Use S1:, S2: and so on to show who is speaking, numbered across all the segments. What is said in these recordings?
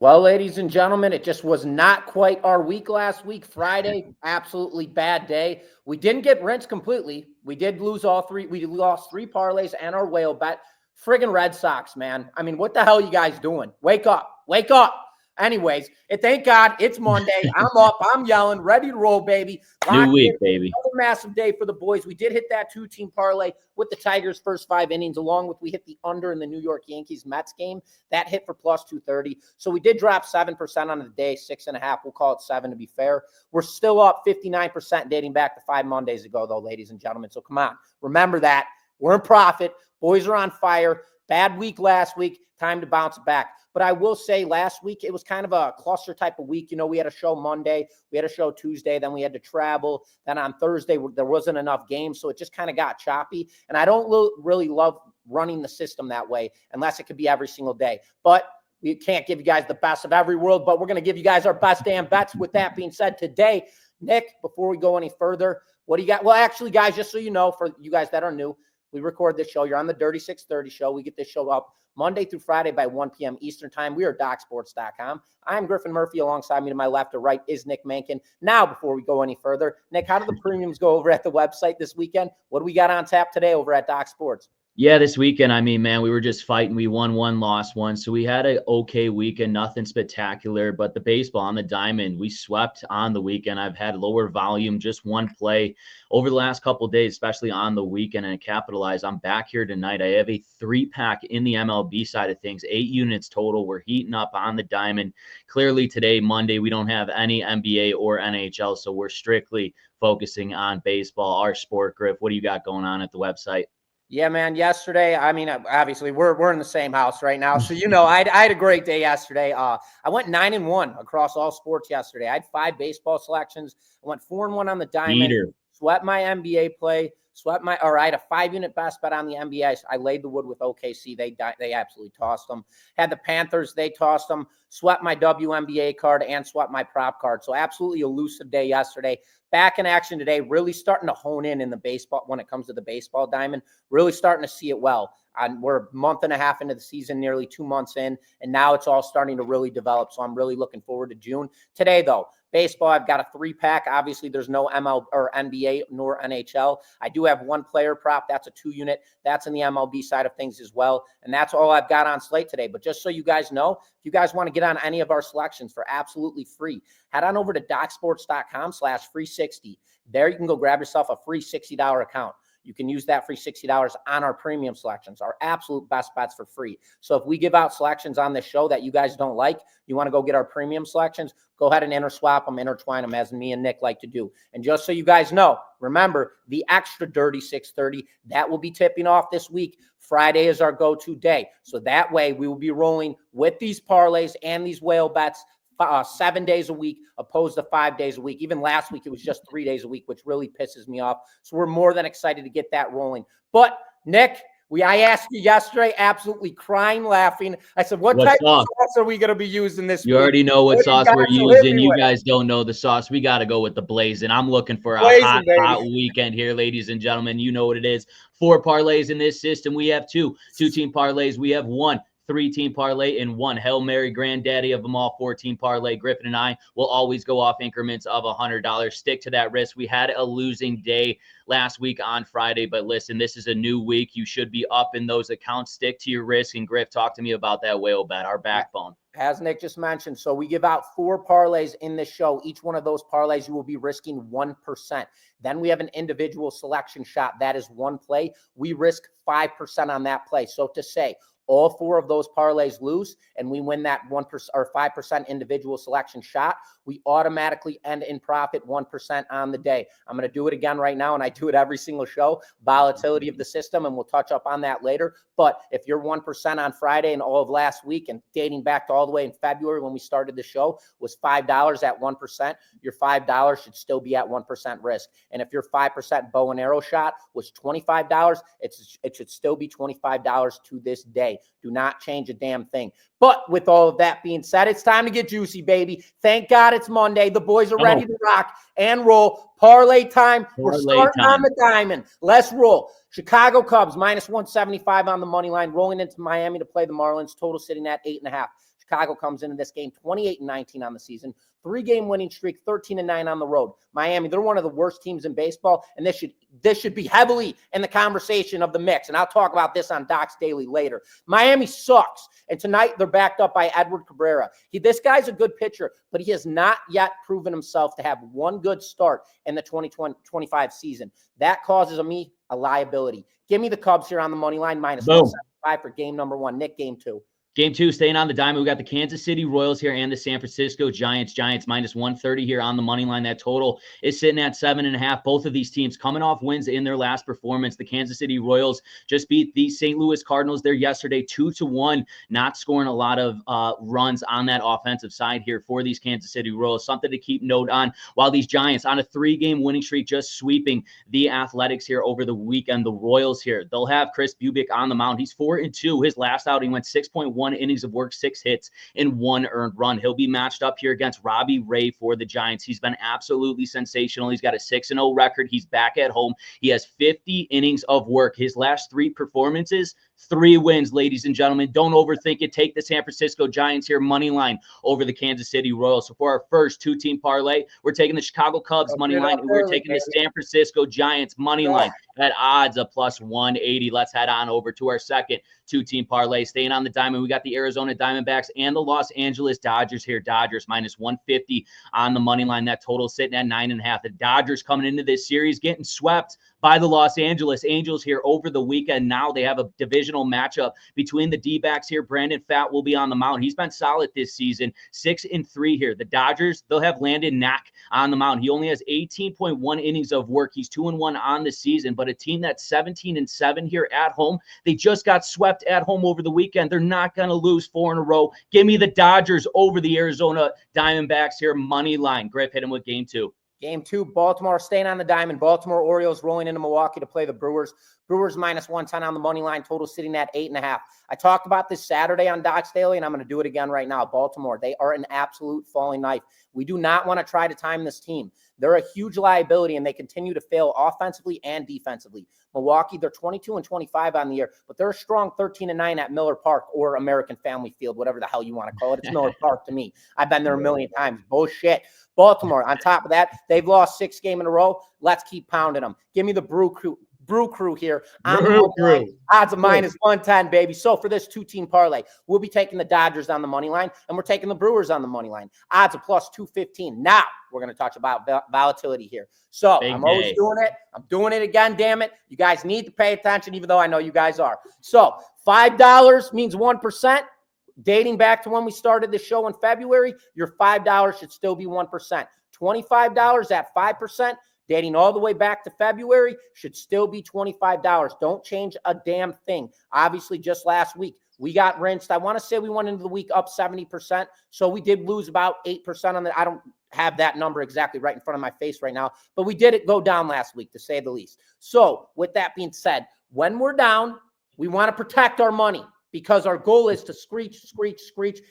S1: Well, ladies and gentlemen, it just was not quite our week last week. Friday, absolutely bad day. We didn't get rinsed completely. We did lose all three. We lost three parlays and our whale bet. Friggin' Red Sox, man. I mean, what the hell are you guys doing? Wake up. Wake up. Anyways, thank God it's Monday. I'm up. I'm yelling. Ready to roll, baby.
S2: New
S1: Locked
S2: week,
S1: in.
S2: baby.
S1: Another massive day for the boys. We did hit that two-team parlay with the Tigers' first 5 innings, along with we hit the under in the New York Yankees-Mets game. That hit for plus 230. So we did drop 7% on the day, 6.5. We'll call it 7 to be fair. We're still up 59% dating back to 5 Mondays ago, though, ladies and gentlemen. So come on. Remember that. We're in profit. Boys are on fire. Bad week last week. Time to bounce back. But I will say last week, it was kind of a cluster type of week. You know, we had a show Monday, we had a show Tuesday, then we had to travel. Then on Thursday, there wasn't enough games. So it just kind of got choppy. And I don't really love running the system that way unless it could be every single day. But we can't give you guys the best of every world, but we're going to give you guys our best damn bets. With that being said, today, Nick, before we go any further, what do you got? Well, actually, guys, just so you know, for you guys that are new, we record this show. You're on the Dirty 630 show. We get this show up Monday through Friday by 1 p.m. Eastern time. We are DocSports.com. I'm Griffin Murphy. Alongside me to my left or right is Nick Menken. Now, before we go any further, Nick, how do the premiums go over at the website this weekend? What do we got on tap today over at Doc Sports?
S2: Yeah, this weekend, I mean, man, we were just fighting. We won one, lost one. So we had an okay weekend, nothing spectacular. But the baseball on the diamond, we swept on the weekend. I've had lower volume, just one play over the last couple of days, especially on the weekend, and capitalized. I'm back here tonight. I have a 3-pack in the MLB side of things, 8 units total. We're heating up on the diamond. Clearly today, Monday, we don't have any NBA or NHL, so we're strictly focusing on baseball, our sport. Griff, what do you got going on at the website?
S1: Yeah, man. Yesterday, I mean, obviously, we're in the same house right now, so you know, I had a great day yesterday. I went 9-1 across all sports yesterday. I had 5 baseball selections. I went 4-1 on the diamond.
S2: Peter.
S1: Swept my NBA play. I had a 5-unit best bet on the NBA. I laid the wood with OKC. They absolutely tossed them. Had the Panthers. They tossed them. Swept my WNBA card and swept my prop card. So absolutely elusive day yesterday. Back in action today. Really starting to hone in the baseball when it comes to the baseball diamond. Really starting to see it well. We're a month and a half into the season, nearly 2 months in, and now it's all starting to really develop. So I'm really looking forward to June. Today, though, baseball, I've got a 3-pack. Obviously, there's no MLB or NBA nor NHL. I do have 1 player prop. That's a 2-unit. That's in the MLB side of things as well. And that's all I've got on slate today. But just so you guys know, if you guys want to get on any of our selections for absolutely free, head on over to DocSports.com/free60. There you can go grab yourself a free $60 account. You can use that free $60 on our premium selections, our absolute best bets for free. So if we give out selections on this show that you guys don't like, you want to go get our premium selections, go ahead and interswap them, intertwine them, as me and Nick like to do. And just so you guys know, remember the extra Dirty 630, that will be tipping off this week. Friday is our go-to day. So that way we will be rolling with these parlays and these whale bets 7 days a week opposed to 5 days a week. Even last week, it was just 3 days a week, which really pisses me off. So we're more than excited to get that rolling. But Nick, I asked you yesterday, absolutely crying, laughing. I said, what type of sauce are we going to be using this week?
S2: You already know what sauce we're using. You guys don't know the sauce. We got to go with the blazing. I'm looking for a hot weekend here, ladies and gentlemen. You know what it is. 4 parlays in this system. We have 2 2-team parlays. We have 1 3-team parlay and 1 Hail Mary granddaddy of them all 4-team parlay. Griffin and I will always go off increments of $100. Stick to that risk. We had a losing day last week on Friday, but listen, this is a new week. You should be up in those accounts. Stick to your risk. And Griff, talk to me about that whale bet, our backbone.
S1: As Nick just mentioned, so we give out 4 parlays in this show. Each one of those parlays, you will be risking 1%. Then we have an individual selection shot. That is 1 play. We risk 5% on that play. So to say, all 4 of those parlays lose, and we win that 1% or 5% individual selection shot, we automatically end in profit 1% on the day. I'm going to do it again right now, and I do it every single show. Volatility of the system, and we'll touch up on that later. But if you're 1% on Friday and all of last week, and dating back to all the way in February when we started the show, was $5 at 1%, your $5 should still be at 1% risk. And if your 5% bow and arrow shot was $25, it should still be $25 to this day. Do not change a damn thing. But with all of that being said, it's time to get juicy, baby. Thank God it's Monday. The boys are ready to rock and roll. Parlay time. We're starting on the diamond. Let's roll. Chicago Cubs -175 on the money line, rolling into Miami to play the Marlins. Total sitting at 8.5. Chicago comes into this game 28-19 on the season, 3-game winning streak, 13-9 on the road. Miami, they're one of the worst teams in baseball, and this should be heavily in the conversation of the mix. And I'll talk about this on Doc's Daily later. Miami sucks, and tonight they're backed up by Edward Cabrera. This guy's a good pitcher, but he has not yet proven himself to have one good start in the 2025 season. That causes me a liability. Give me the Cubs here on the money line, minus 175 for game number 1. Nick, game 2.
S2: Game 2, staying on the diamond, we got the Kansas City Royals here and the San Francisco Giants. Giants minus 130 here on the money line. That total is sitting at 7.5. Both of these teams coming off wins in their last performance. The Kansas City Royals just beat the St. Louis Cardinals there yesterday, 2-1, not scoring a lot of runs on that offensive side here for these Kansas City Royals. Something to keep note on, while these Giants on a 3-game winning streak, just sweeping the Athletics here over the weekend. The Royals here, they'll have Chris Bubic on the mound. He's 4-2. His last outing went 6.1 innings of work, 6 hits, and 1 earned run. He'll be matched up here against Robbie Ray for the Giants. He's been absolutely sensational. He's got a 6-0 record. He's back at home. He has 50 innings of work. His last 3 performances, 3 wins, ladies and gentlemen. Don't overthink it. Take the San Francisco Giants here, money line over the Kansas City Royals. So for our first 2-team parlay, we're taking the Chicago Cubs money line, and we're taking the San Francisco Giants money line at odds of plus 180. Let's head on over to our second 2-team parlay. Staying on the diamond, we got the Arizona Diamondbacks and the Los Angeles Dodgers here. Dodgers minus 150 on the money line. That total sitting at 9.5. The Dodgers coming into this series getting swept by the Los Angeles Angels here over the weekend. Now they have a divisional matchup between the D-backs here. Brandon Pfaadt will be on the mound. He's been solid this season, 6-3 here. The Dodgers, they'll have Landon Knack on the mound. He only has 18.1 innings of work. He's 2-1 on the season, but a team that's 17-7 here at home. They just got swept at home over the weekend. They're not going to lose 4 in a row. Give me the Dodgers over the Arizona Diamondbacks here, money line. Griff, hit him with game 2.
S1: Game 2, Baltimore staying on the diamond. Baltimore Orioles rolling into Milwaukee to play the Brewers. Brewers minus 110 on the money line, total sitting at 8.5. I talked about this Saturday on Doc's Daily, and I'm going to do it again right now. Baltimore, they are an absolute falling knife. We do not want to try to time this team. They're a huge liability, and they continue to fail offensively and defensively. Milwaukee, they're 22-25 on the year, but they're a strong 13-9 at Miller Park or American Family Field, whatever the hell you want to call it. It's Miller Park to me. I've been there a million times. Bullshit. Baltimore, on top of that, they've lost 6 games in a row. Let's keep pounding them. Give me the Brew Crew here. Odds of minus 110, baby. So for this 2-team parlay, we'll be taking the Dodgers on the money line, and we're taking the Brewers on the money line. Odds of plus 215. Now we're going to talk about volatility here. So I'm always doing it. I'm doing it again, damn it. You guys need to pay attention, even though I know you guys are. So $5 means 1%. Dating back to when we started the show in February, your $5 should still be 1%. $25 at 5%, dating all the way back to February, should still be $25. Don't change a damn thing. Obviously, just last week, we got rinsed. I want to say we went into the week up 70%. So we did lose about 8% on that. I don't have that number exactly right in front of my face right now, but we did go down last week, to say the least. So with that being said, when we're down, we want to protect our money, because our goal is to screech,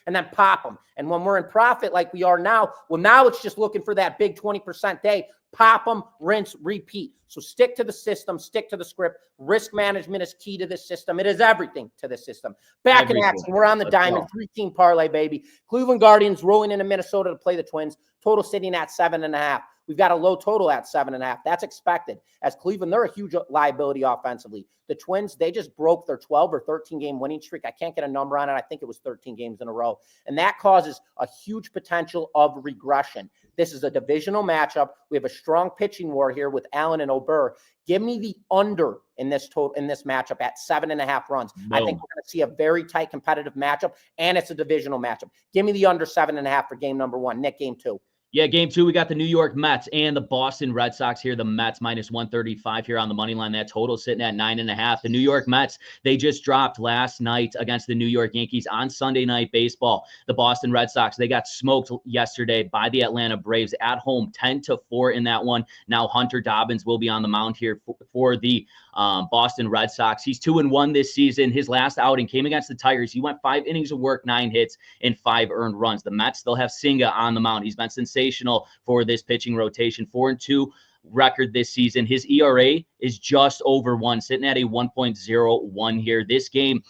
S1: and then pop them. And when we're in profit like we are now, well, now it's just looking for that big 20% day. Pop them, rinse, repeat. So stick to the system, stick to the script. Risk management is key to this system. It is everything to this system. Back in action, we're on the diamond, 3-team parlay, baby. Cleveland Guardians rolling into Minnesota to play the Twins. Total sitting at 7.5. We've got a low total at 7.5. That's expected, as Cleveland, they're a huge liability offensively. The Twins, they just broke their 12 or 13-game winning streak. I can't get a number on it. I think it was 13 games in a row. And that causes a huge potential of regression. This is a divisional matchup. We have a strong pitching war here with Allen and Ober. Give me the under in this matchup at 7.5 runs. I think we're going to see a very tight competitive matchup, and it's a divisional matchup. Give me the under 7.5 for game number 1. Nick, game 2.
S2: Yeah, game 2, we got the New York Mets and the Boston Red Sox here. The Mets minus 135 here on the money line. That total sitting at 9.5. The New York Mets, they just dropped last night against the New York Yankees on Sunday Night Baseball. The Boston Red Sox, they got smoked yesterday by the Atlanta Braves at home, 10-4 in that one. Now Hunter Dobbins will be on the mound here for the Boston Red Sox. He's 2-1 this season. His last outing came against the Tigers. He went 5 innings of work, 9 hits, and 5 earned runs. The Mets, they'll have Singa on the mound. He's been sensational for this pitching rotation. 4-2 record this season. His ERA is just over 1, sitting at a 1.01 here. This game,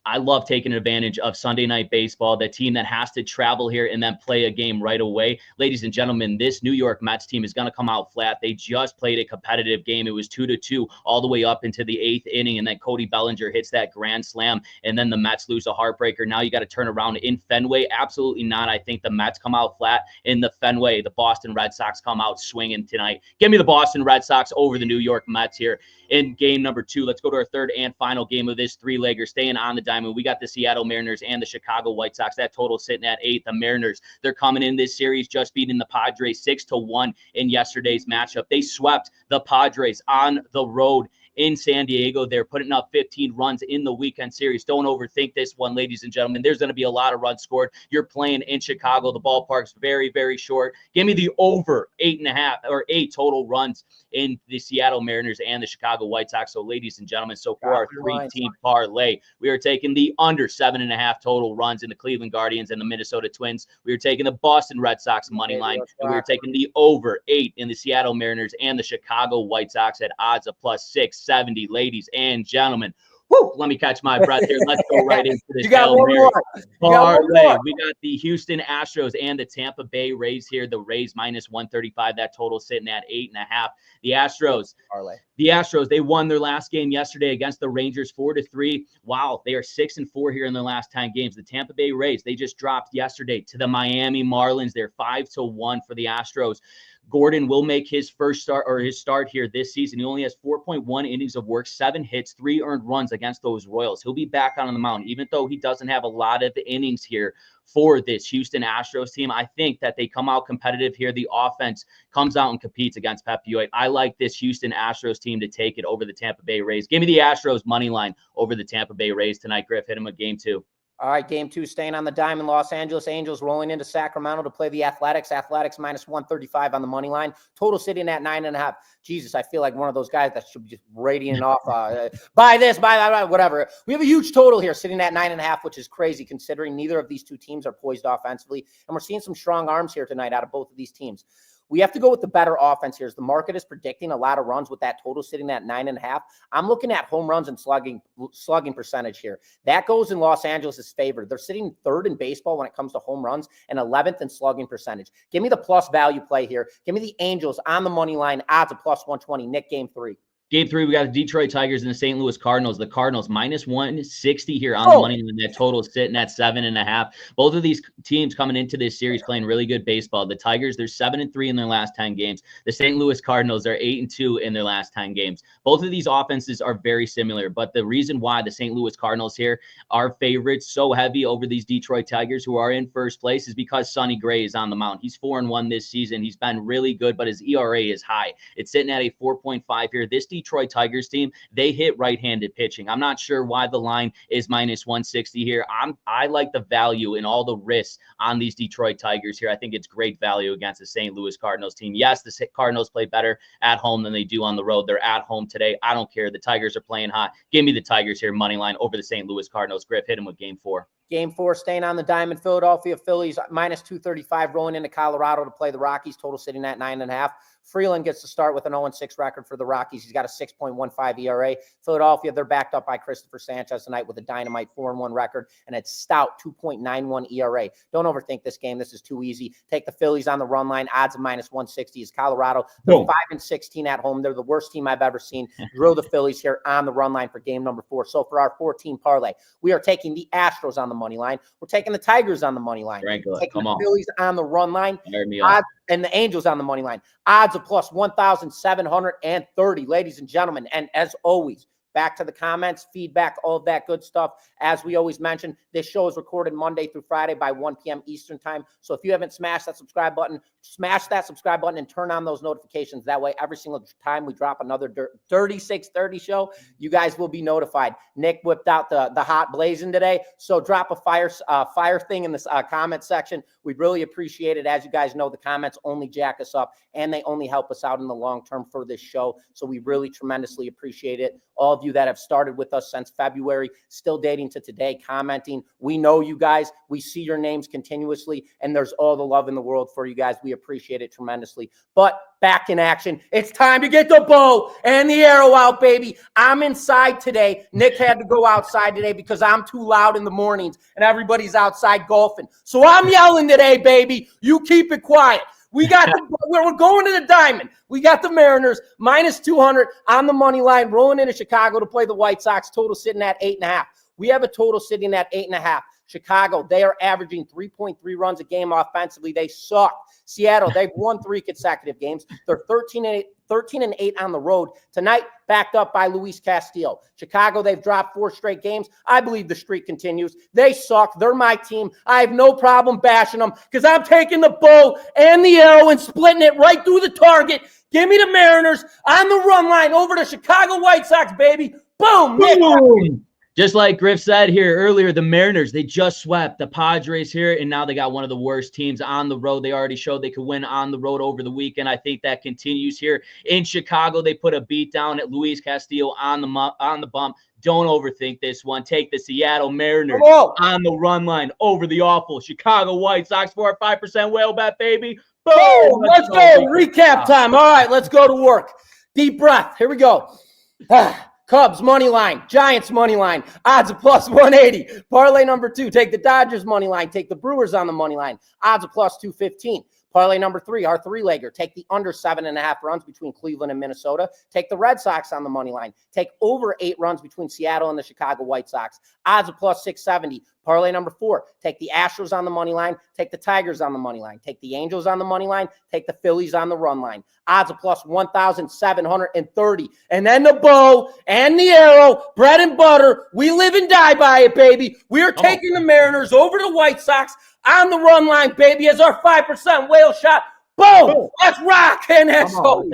S2: I love taking advantage of Sunday Night Baseball, the team that has to travel here and then play a game right away. Ladies and gentlemen, this New York Mets team is going to come out flat. They just played a competitive game. It was 2-2 all the way up into the 8th inning, and then Cody Bellinger hits that grand slam, and then the Mets lose a heartbreaker. Now you got to turn around in Fenway. Absolutely not. I think the Mets come out flat in the Fenway. The Boston Red Sox come out swinging tonight. Give me the Boston Red Sox over the New York Mets here in game number 2. Let's go to our third and final game of this three-legger. Staying on the diamond, we got the Seattle Mariners and the Chicago White Sox. That total sitting at 8. The Mariners, they're coming in this series just beating the Padres 6-1 in yesterday's matchup. They swept the Padres on the road in San Diego. They're putting up 15 runs in the weekend series. Don't overthink this one, ladies and gentlemen. There's going to be a lot of runs scored. You're playing in Chicago. The ballpark's very, very short. Give me the over 8.5 or 8 total runs in the Seattle Mariners and the Chicago White Sox. So, ladies and gentlemen, so for our 3-team parlay, we are taking the under 7.5 total runs in the Cleveland Guardians and the Minnesota Twins. We are taking the Boston Red Sox money line, and we are taking the over 8 in the Seattle Mariners and the Chicago White Sox at odds of plus 670. Ladies and gentlemen, whoo, let me catch my breath here. Let's go right into this.
S1: You got one more.
S2: Parlay. We got the Houston Astros and the Tampa Bay Rays here. The Rays minus 135. That total sitting at 8.5. The Astros, they won their last game yesterday against the Rangers 4-3. Wow, they are 6-4 here in their last 10 games. The Tampa Bay Rays, they just dropped yesterday to the Miami Marlins. They're 5-1 for the Astros. Gordon will make his start here this season. He only has 4.1 innings of work, 7 hits, 3 earned runs against those Royals. He'll be back on the mound, even though he doesn't have a lot of innings here for this Houston Astros team. I think that they come out competitive here. The offense comes out and competes against Pep Yoit. I like this Houston Astros team to take it over the Tampa Bay Rays. Give me the Astros money line over the Tampa Bay Rays tonight. Griff, hit him with game 2.
S1: All right, game 2, staying on the diamond. Los Angeles Angels rolling into Sacramento to play the Athletics. Athletics minus 135 on the money line. Total sitting at 9.5. Jesus, I feel like one of those guys that should be just radiating off. Buy this, buy that, whatever. We have a huge total here sitting at 9.5, which is crazy considering neither of these two teams are poised offensively. And we're seeing some strong arms here tonight out of both of these teams. We have to go with the better offense here. As the market is predicting a lot of runs with that total sitting at 9.5. I'm looking at home runs and slugging percentage here. That goes in Los Angeles' favor. They're sitting 3rd in baseball when it comes to home runs and 11th in slugging percentage. Give me the plus value play here. Give me the Angels on the money line, odds of plus 120. Nick, game 3.
S2: Game 3, we got the Detroit Tigers and the St. Louis Cardinals. The Cardinals minus 160 here on the money line. That total is sitting at 7.5. Both of these teams coming into this series playing really good baseball. The Tigers, they're 7-3 in their last 10 games. The St. Louis Cardinals are 8-2 in their last 10 games. Both of these offenses are very similar, but the reason why the St. Louis Cardinals here are favorites so heavy over these Detroit Tigers who are in first place is because Sonny Gray is on the mound. He's 4-1 this season. He's been really good, but his ERA is high. It's sitting at a 4.5 here. This Detroit Tigers team, they hit right-handed pitching. I'm not sure why the line is minus 160 here. I like the value and all the risks on these Detroit Tigers here. I think it's great value against the St. Louis Cardinals team. Yes, the Cardinals play better at home than they do on the road. They're at home today. I don't care. The Tigers are playing hot. Give me the Tigers here, money line over the St. Louis Cardinals. Griff, hit him with game 4.
S1: Game 4, staying on the diamond. Philadelphia Phillies minus 235 rolling into Colorado to play the Rockies. Total sitting at 9.5. Freeland gets to start with an 0-6 record for the Rockies. He's got a 6.15 ERA. Philadelphia, they're backed up by Christopher Sanchez tonight with a dynamite 4-1 record and a stout 2.91 ERA. Don't overthink this game. This is too easy. Take the Phillies on the run line. Odds of minus 160 is Colorado. They're 5-16 at home. They're the worst team I've ever seen. Drill the Phillies here on the run line for game number 4. So for our 14 parlay, we are taking the Astros on the money line. We're taking the Tigers on the money line. Taking the Phillies on the run line. Odds, and the Angels on the money line. Odds of plus 1,730, ladies and gentlemen. And as always, back to the comments, feedback, all of that good stuff. As we always mention, this show is recorded Monday through Friday by 1 p.m. Eastern time. So if you haven't smashed that subscribe button, smash that subscribe button and turn on those notifications. That way, every single time we drop another Dirty 630 show, you guys will be notified. Nick whipped out the hot blazing today. So drop a fire thing in this comment section. We'd really appreciate it. As you guys know, the comments only jack us up and they only help us out in the long term for this show. So we really tremendously appreciate it. All of you that have started with us since February, still dating to today, commenting. We know you guys. We see your names continuously, and there's all the love in the world for you guys. We appreciate it tremendously. But back in action. It's time to get the bow and the arrow out, baby. I'm inside today. Nick had to go outside today because I'm too loud in the mornings and everybody's outside golfing. So I'm yelling today, baby. You keep it quiet. We're going to the diamond. We got the Mariners minus 200 on the money line, rolling into Chicago to play the White Sox. Total sitting at 8.5. We have a total sitting at 8.5. Chicago, they are averaging 3.3 runs a game offensively. They suck. Seattle, they've won 3 consecutive games. They're 13-8 on the road. Tonight, backed up by Luis Castillo. Chicago, they've dropped 4 straight games. I believe the streak continues. They suck. They're my team. I have no problem bashing them because I'm taking the bow and the arrow and splitting it right through the target. Give me the Mariners on the run line over to Chicago White Sox, baby. Boom.
S2: Boom. Just like Griff said here earlier, the Mariners, they just swept the Padres here, and now they got one of the worst teams on the road. They already showed they could win on the road over the weekend. I think that continues here in Chicago. They put a beat down at Luis Castillo on the bump. Don't overthink this one. Take the Seattle Mariners on the run line over the awful Chicago White Sox for a 5% whale bet, baby.
S1: Boom! Let's go. Recap time. All right, let's go to work. Deep breath. Here we go. Cubs money line, Giants money line, odds of plus 180. Parlay number 2, take the Dodgers money line, take the Brewers on the money line, odds of plus 215. Parlay number 3, our 3-legger, take the under 7.5 runs between Cleveland and Minnesota, take the Red Sox on the money line, take over 8 runs between Seattle and the Chicago White Sox, odds of plus 670. Parlay number 4, take the Astros on the money line, take the Tigers on the money line, take the Angels on the money line, take the Phillies on the run line, odds of plus 1,730. And then the bow and the arrow, bread and butter. We live and die by it, baby. We are taking the Mariners over the White Sox on the run line, baby, as our 5% whale shot. Boom! Let's rock! And that's all.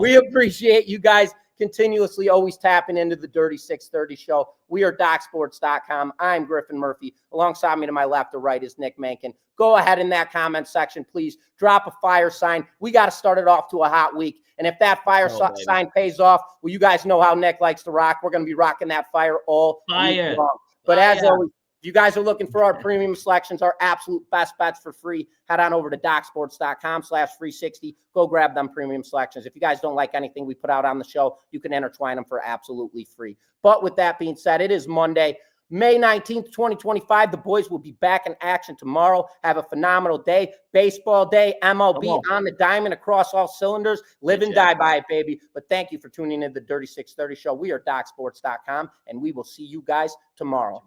S1: We appreciate you guys continuously always tapping into the Dirty 630 show. We are DocSports.com. I'm Griffin Murphy. Alongside me to my left or right is Nick Menken. Go ahead in that comment section, please. Drop a fire sign. We got to start it off to a hot week. And if that fire sign pays off, well, you guys know how Nick likes to rock. We're going to be rocking that fire all week long. But as always, if you guys are looking for our premium selections, our absolute best bets for free, head on over to DocSports.com/free60. Go grab them premium selections. If you guys don't like anything we put out on the show, you can intertwine them for absolutely free. But with that being said, it is Monday, May 19th, 2025. The boys will be back in action tomorrow. Have a phenomenal day. Baseball day, MLB on the diamond across all cylinders. Live and die by it, baby. But thank you for tuning in to the Dirty 630 show. We are DocSports.com, and we will see you guys tomorrow.